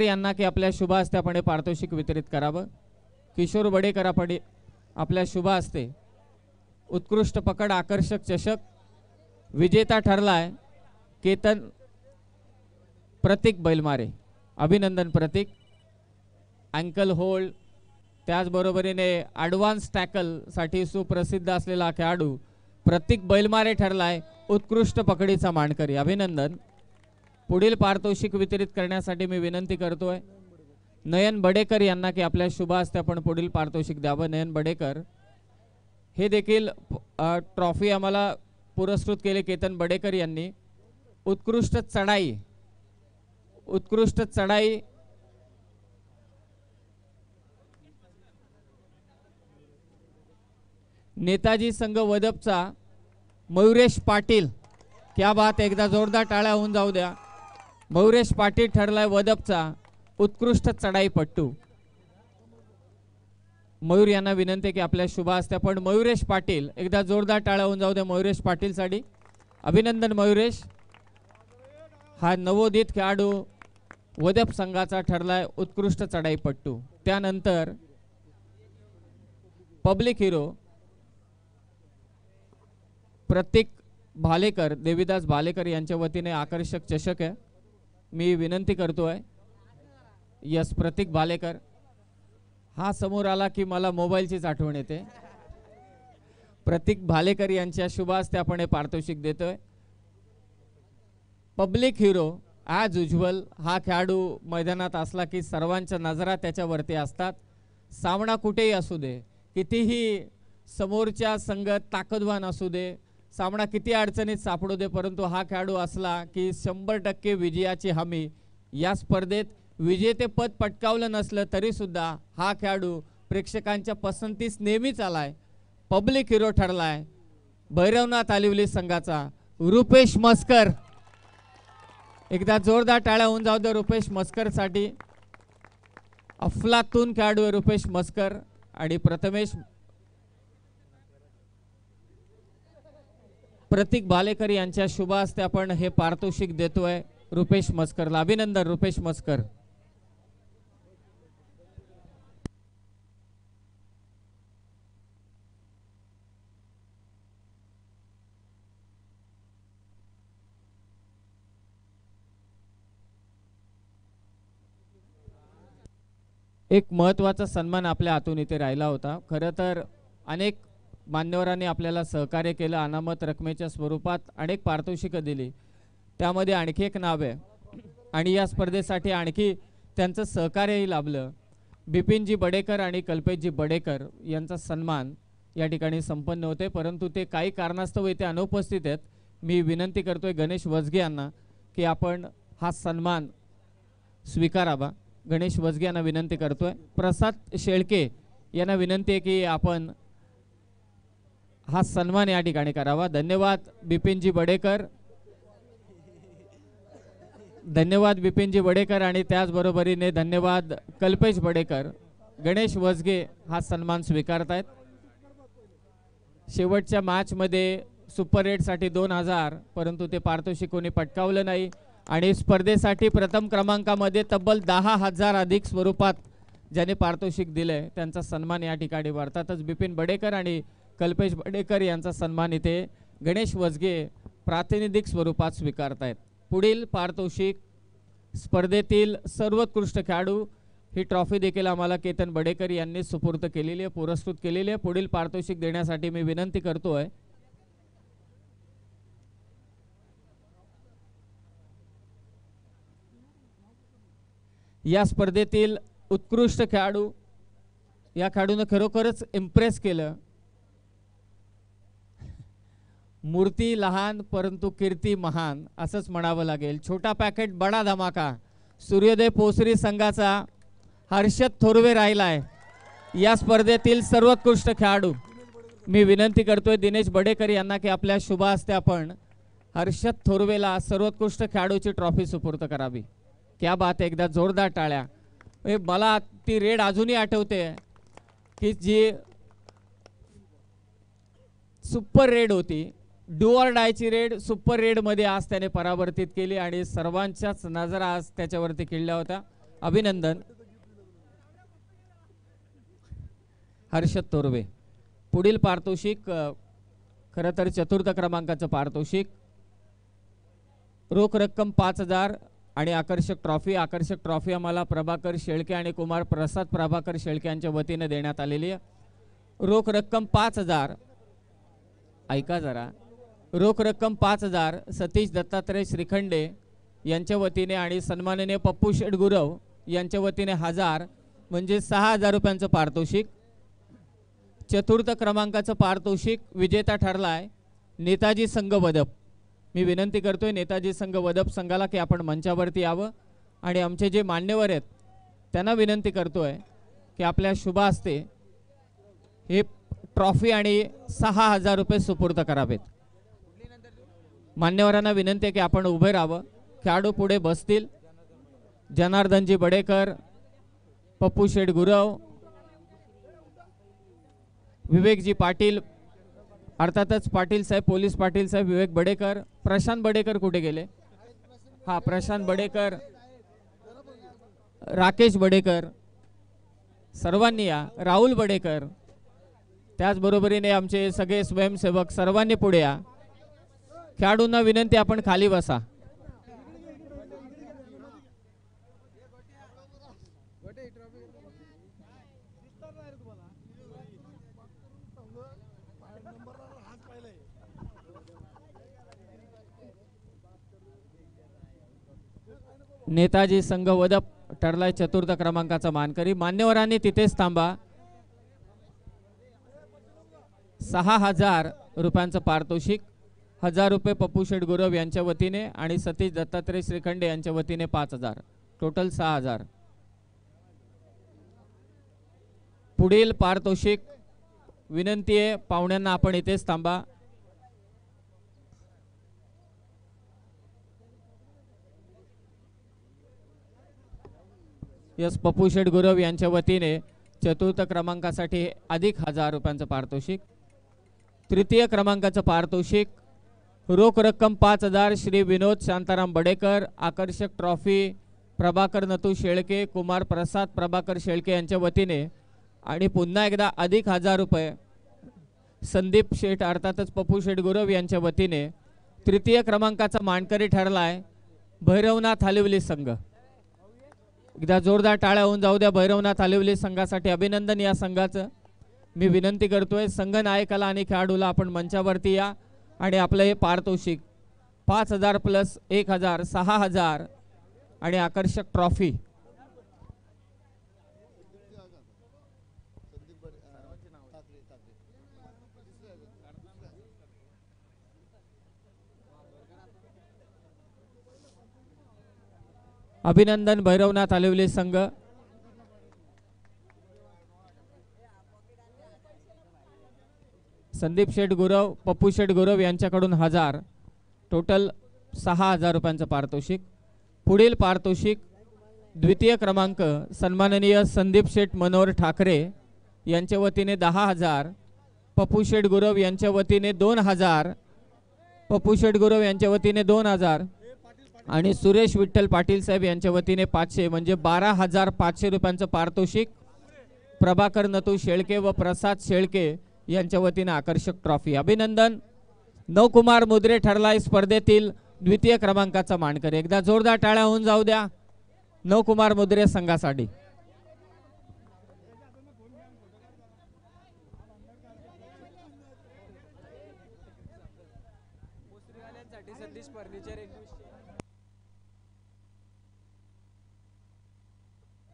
यांना की आपल्या शुभ हस्ते आपण पारितोषिक वितरित करावं। किशोर बडेकर आपण आपल्या शुभ हस्ते उत्कृष्ट पकड आकर्षक चषक विजेता ठरलाय केतन प्रतीक बैलमारे। अभिनंदन प्रतीक। अँकल होल्ड त्याचबरोबरीने ॲडव्हान्स टॅकल साठी सुप्रसिद्ध असलेला खेळाडू प्रतीक बैलमारे ठरलाय उत्कृष्ट पकडीचा मानकरी। अभिनंदन। पुढील पारितोषिक वितरित करण्यासाठी मी विनंती करतोय नयन बडेकर यांना की आपल्या शुभ हस्ते आपण पुढील पारितोषिक द्यावं। नयन बडेकर हे देखील ट्रॉफी आम्हाला पुरस्कृत केले केतन बडेकर यांनी। उत्कृष्ट चढाई नेताजी संघ वदपचा मयुरेश पाटील। क्या बात, एकदा जोरदार टाळ्या होऊन जाऊ द्या। मयुरेश पाटील ठरलाय वदपचा उत्कृष्ट चढाईपट्टू। मयूर यांना विनंती की आपल्या शुभ हस्ते आपण मयुरेश पाटील एकदा जोरदार टाळ्या होऊन जाऊ द्या मयुरेश पाटील साठी। अभिनंदन मयुरेश। हा नवोदित खेळाडू वदप संघाचा ठरलाय उत्कृष्ट चढाईपट्टू। त्यानंतर पब्लिक हिरो प्रतीक भालेकर देवीदास भालेकर यांच्या वतीने आकर्षक चषक आहे। मी विनंती करतोय यस प्रतीक भालेकर। हा समोर आला की मला मोबाईलचीच आठवण येते। प्रतीक भालेकर यांच्या शुभ हस्ते आपण हे पारितोषिक देतोय। पब्लिक हिरो ॲज युज्युअल हा खेळाडू मैदानात असला की सर्वांच्या नजरा त्याच्यावरती असतात। सामना कुठेही असू दे, कितीही समोरच्या संघ ताकदवान असू दे, सामना किती अडचणीत सापडू दे, परंतु हा खेळाडू असला की 100% विजयाची हमी। या स्पर्धेत विजेतेपद पटकावलं नसलं तरी सुद्धा हा खेळाडू प्रेक्षकांच्या पसंतीस नेहमीच आलाय। पब्लिक हिरो ठरलाय भैरवनाथ आलिवली संघाचा रुपेश मस्कर। एकदा जोरदार टाळ्या होऊन जाऊ दे रुपेश मस्कर साठी। अफलातून खेळाडू आहे रुपेश मस्कर। आणि प्रथमेश प्रतीक भालेकर यांच्या शुभ हस्ते आपण हे पारितोषिक देतोय रुपेश मस्करला। अभिनंदन रुपेश मस्कर। एक महत्त्वाचा सन्मान आपल्या हातून इथे राहिला होता। खरं तर अनेक मान्यवरांनी आपल्याला सहकार्य केलं, अनामत रकमेच्या स्वरूपात अनेक पारितोषिकं दिली। त्यामध्ये आणखी एक नाव आहे आणि या स्पर्धेसाठी आणखी त्यांचं सहकार्यही लाभलं। बिपिनजी बडेकर आणि कल्पेशजी बडेकर यांचा सन्मान या ठिकाणी संपन्न होते, परंतु ते काही कारणास्तव इथे अनुपस्थित आहेत। मी विनंती करतोय गणेश वजगे यांना की आपण हा सन्मान स्वीकारावा। गणेश वजगे यांना विनंती करतोय। प्रसाद शेळके यांना विनंती आहे की आपण हा सन्मान या ठिकाणी करावा। धन्यवाद बिपिनजी बडेकर। धन्यवाद बिपिनजी बडेकर आणि त्याचबरोबरीने धन्यवाद कल्पेश बडेकर। गणेश वजगे हा सन्मान स्वीकारतायत। शेवटच्या मॅच मध्ये सुपर 8 साठी 2000, परंतु ते पारितोषिक कोणी पटकावलं नाही आणि स्पर्धेसाठी प्रथम क्रमांकामध्ये तब्बल 10,000 अधिक स्वरूपात ज्याने पारितोषिक दिले त्यांचा सन्मान या ठिकाणी वाढतातच बिपिन बडेकर आणि कल्पेश बडेकर यांचा सन्मान इथे गणेश वजगे प्रातिनिधिक स्वरूपात स्वीकारतायत। पुढील पारितोषिक स्पर्धेतील सर्वोत्कृष्ट खेळाडू ही ट्रॉफी देखील आम्हाला केतन बडेकर यांनी सुपूर्द केलेली आहे, पुरस्कृत केलेली आहे। पुढील पारितोषिक देण्यासाठी मी विनंती करतोय या स्पर्धेतील उत्कृष्ट खेळाडू, या खेळाडूने खरोखरच इम्प्रेस केलं। मूर्ती लहान परंतु कीर्ती महान असंच म्हणावं लागेल। छोटा पॅकेट बडा धमाका। सूर्योदय पोसरी संघाचा हर्षद थोरवे राहिलाय या स्पर्धेतील सर्वोत्कृष्ट खेळाडू। मी विनंती करतोय दिनेश बडेकर यांना की आपल्या शुभ हस्ते आपण हर्षद थोरवेला सर्वोत्कृष्ट खेळाडूची ट्रॉफी सुपूर्द करावी। क्या बात, एकदा जोरदार टाळ्या। मला ती रेड अजूनही आठवते की जी सुपर रेड होती, डू ऑर डायची रेड सुपर रेड मध्ये आज त्याने परावर्तित केली आणि सर्वांच्याच नजरा आज त्याच्यावरती खिळल्या होत्या। अभिनंदन. हर्षद तोरवे. पुढील पारितोषिक खरं तर चतुर्थ क्रमांकाचं पारितोषिक रोख रक्कम 5000 आणि आकर्षक ट्रॉफी. आकर्षक ट्रॉफी आम्हाला प्रभाकर शेळके आणि कुमार प्रसाद प्रभाकर शेळके यांच्या वतीने देण्यात आलेली आहे. रोख रक्कम 5000. ऐका जरा. रोख रक्कम 5000 सतीश दत्तात्रय श्रीखंडे यांच्या वतीने आणि सन्माननीय पप्पू शेठ गुरव यांच्या वतीने 1000 म्हणजे 6000 रुपयांचं पारितोषिक. चतुर्थ क्रमांकाचं पारितोषिक विजेता ठरलाय नेताजी संघ वदप. मी विनंती करतोय नेताजी संघ वदप संघाला की आपण मंचावरती यावं आणि आमचे जे मान्यवर आहेत त्यांना विनंती करतोय की आपल्या शुभ हस्ते हे ट्रॉफी आणि 6000 रुपये सुपूर्द करावेत. मान्यवरांना विनंती आहे की आपण उभे राहावं. खेळाडू पुढे बसतील. जनार्दनजी बडेकर, पप्पू शेठ गुरव, विवेकजी पाटील, अर्थातच पाटील साहेब, पोलीस पाटील साहेब, विवेक बडेकर, प्रशांत बडेकर कुठे गेले? हा, प्रशांत बडेकर, राकेश बडेकर, सर्वांनी या. राहुल बडेकर, त्याचबरोबरीने आमचे सगळे स्वयंसेवक सर्वांनी पुढे या. खेळाडूंना विनंती आपण खाली बसा. नेताजी संघ वदप ठरलाय चतुर्थ क्रमांकाचा मानकरी. मान्यवरांनी तिथेच थांबा. 6000 रुपयांचं पारितोषिक. 1000 रुपये पप्पू शेठ गुरव यांच्या वतीने आणि सतीश दत्तात्रय श्रीखंडे यांच्या वतीने 5000, टोटल 6000. पुढील पारितोषिक. विनंती आहे पाहुण्यांना आपण इथेच थांबा. यस, पप्पू शेठ गुरव यांच्या वतीने चतुर्थ क्रमांकासाठी अधिक 1000 रुपयांचं पारितोषिक. तृतीय क्रमांकाचं पारितोषिक रोख रक्कम 5000 श्री विनोद शांताराम बडेकर. आकर्षक ट्रॉफी प्रभाकर नतू शेळके, कुमार प्रसाद प्रभाकर शेळके यांच्या वतीने आणि पुन्हा एकदा अधिक 1000 रुपये संदीप शेठ अर्थातच पप्पू शेठ गुरव यांच्या वतीने. तृतीय क्रमांकाचा मानकरी ठरलाय भैरवनाथ हालिवली संघ. एकदा जोरदार टाळ्या होऊन जाऊ द्या भैरवनाथ हालिवली संघासाठी. अभिनंदन या संघाचं. मी विनंती करतोय संघ नायकाला आणि खेळाडूला आपण मंचावरती या आणि आपलं हे पारितोषिक 5000 प्लस 1000 6000 आणि आकर्षक ट्रॉफी. अभिनंदन भैरवनाथ हालिवली संघ. संदीप शेठ गुरव, पप्पू शेठ गुरव यांच्याकडून 1000, टोटल 6000 रुपयांचं पारितोषिक. पुढील पारितोषिक द्वितीय क्रमांक सन्माननीय संदीप शेठ मनोहर ठाकरे यांच्या वतीने 10000, पप्पू शेठ गुरव यांच्या वतीने 2000, पप्पू शेठ गुरव यांच्या वतीने 2000 आणि सुरेश विठ्ठल पाटील साहेब यांच्या वतीने 500 म्हणजे 12500 रुपयांचं पारितोषिक. प्रभाकर नतू शेळके व प्रसाद शेळके यांच्या वतीने आकर्षक ट्रॉफी. अभिनंदन. नवकुमार मुद्रे ठरलाय स्पर्धेतील द्वितीय क्रमांकाचा मानकरी. एकदा जोरदार टाळ्या होऊन जाऊ द्या नवकुमार मुद्रे संघासाठी.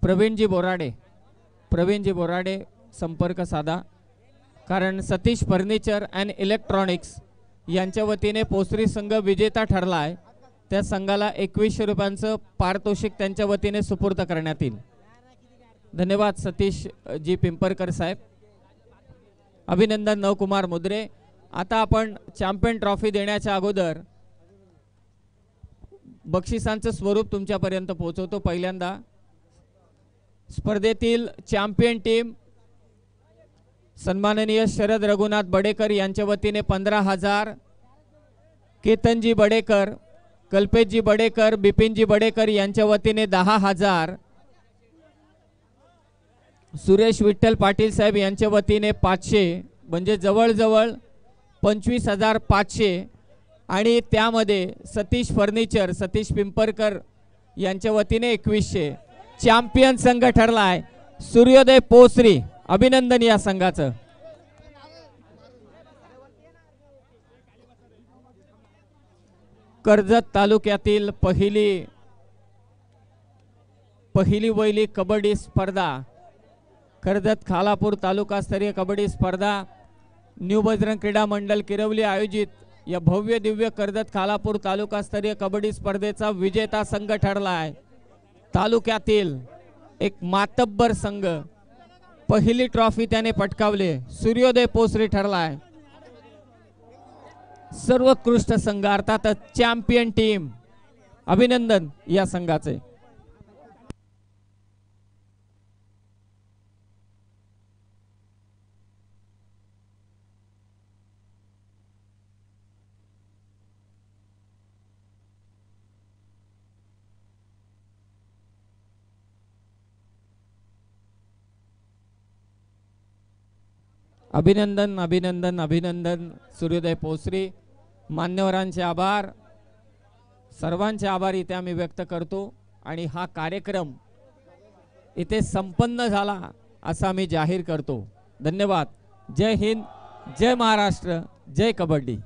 प्रवीणजी बोराडे, प्रवीणजी बोराडे संपर्क साधा. कारण सतीश फर्निचर अँड इलेक्ट्रॉनिक्स यांच्या वतीने पोसरी संघ विजेता ठरला आहे. त्या संघाला 2100 रुपयांचं पारितोषिक त्यांच्या वतीने सुपूर्द करण्यात येईल. धन्यवाद सतीश जी पिंपरकर साहेब. अभिनंदन नवकुमार मुद्रे. आता आपण चॅम्पियन ट्रॉफी देण्याच्या अगोदर बक्षिसांचं स्वरूप तुमच्यापर्यंत पोहोचवतो. पहिल्यांदा स्पर्धेतील चॅम्पियन टीम सन्माननीय शरद रघुनाथ बडेकर यांच्या वतीने 15000, केतनजी बडेकर, कल्पेशजी बडेकर, बिपिनजी बडेकर यांच्या वतीने 10000, सुरेश विठ्ठल पाटील साहेब यांच्या वतीने 500 म्हणजे जवळजवळ 25,500 आणि त्यामध्ये सतीश फर्निचर सतीश पिंपरकर यांच्या वतीने 2100. चॅम्पियन संघ ठरलाय सूर्योदय पोसरी. अभिनंदन या संघाचं. कर्जत तालुक्यातील पहिली वैली कबड्डी स्पर्धा, कर्जत खालापूर तालुकास्तरीय कबड्डी स्पर्धा न्यू बजरंग क्रीडा मंडळ किरवली आयोजित या भव्य दिव्य कर्जत खालापूर तालुकास्तरीय कबड्डी स्पर्धेचा विजेता संघ ठरला आहे. तालुक्यातील एक मातब्बर संघ, पहिली ट्रॉफी त्याने पटकावली. सूर्योदय पोसरी ठरला आहे. सर्वोत्कृष्ट संघ अर्थातच चॅम्पियन टीम. अभिनंदन या संघाचे. अभिनंदन अभिनंदन अभिनंदन सूर्योदय पोसरी. मान्यवरांचे आभार, सर्वांचे आभार इथे आम्ही व्यक्त करतो आणि हा कार्यक्रम इथे संपन्न झाला असा आम्ही जाहीर करतो. धन्यवाद. जय हिंद, जय महाराष्ट्र, जय कबड्डी.